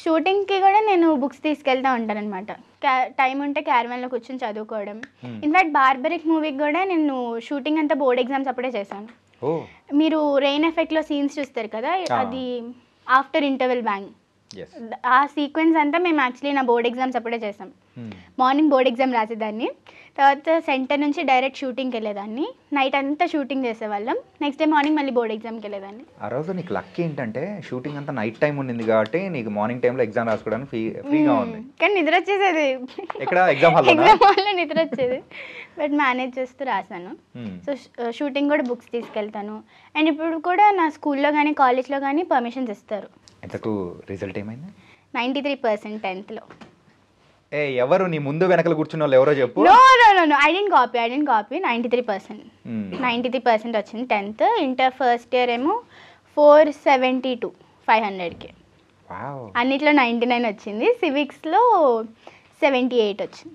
షూటింగ్కి కూడా నేను బుక్స్ తీసుకెళ్తా ఉంటాను అనమాట. టైం ఉంటే క్యారవాన్లో కూర్చొని చదువుకోవడం. ఇన్ఫాక్ట్ బార్బరిక్ మూవీకి కూడా నేను షూటింగ్ అంతా బోర్డ్ ఎగ్జామ్స్ అప్పుడే చేశాను. మీరు రెయిన్ ఎఫెక్ట్లో సీన్స్ చూస్తారు కదా, అది ఆఫ్టర్ ఇంటర్వెల్ బ్యాంగ్. ఆ సీక్వెన్స్ అంతా మేము యాక్చువల్లీ నా బోర్డ్ ఎగ్జామ్స్ అప్పుడే చేసాం. మార్నింగ్ బోర్డ్ ఎగ్జామ్ రాసేదాన్ని, తర్వాత సెంటర్ నుంచి డైరెక్ట్ షూటింగ్కి వెళ్ళేదాన్ని, నైట్ అంతా షూటింగ్ చేసేవాళ్ళం, నెక్స్ట్ డే మార్నింగ్ మళ్ళీ బోర్డ్ ఎగ్జామ్కి వెళ్ళేదాన్ని. ఆ రోజు నీకు లక్ ఏంటంటే షూటింగ్ అంతా నైట్ టైం ఉండింది కాబట్టి నీకు మార్నింగ్ టైంలో ఎగ్జామ్ రాసుకోవడానికి ఫ్రీగా ఉంది. కానీ నిద్ర వచ్చేసేది, ఇక్కడ ఎగ్జామ్ హాల్లో నిద్ర వచ్చేది, బట్ మేనేజ్ చేస్తూ రాశాను. సో షూటింగ్ కూడా బుక్స్ తీసుకెళ్తాను. అండ్ ఇప్పుడు కూడా నా స్కూల్లో కానీ కాలేజ్లో కానీ పర్మిషన్స్ ఇస్తారు. ఎంతకు రిజల్ట్ ఏమైంది? 93% 10th లో. ఎవరు నీ ముందు వెనకలు కూర్చున్న వాళ్ళు ఎవరో చెప్పు. No I dent copy 93%. 93% వచ్చింది 10th. ఇంటర్ ఫస్ట్ ఇయర్ ఏమో 472 500కి. అన్నిట్లో 99 వచ్చింది. సివిక్స్లో 78 వచ్చింది.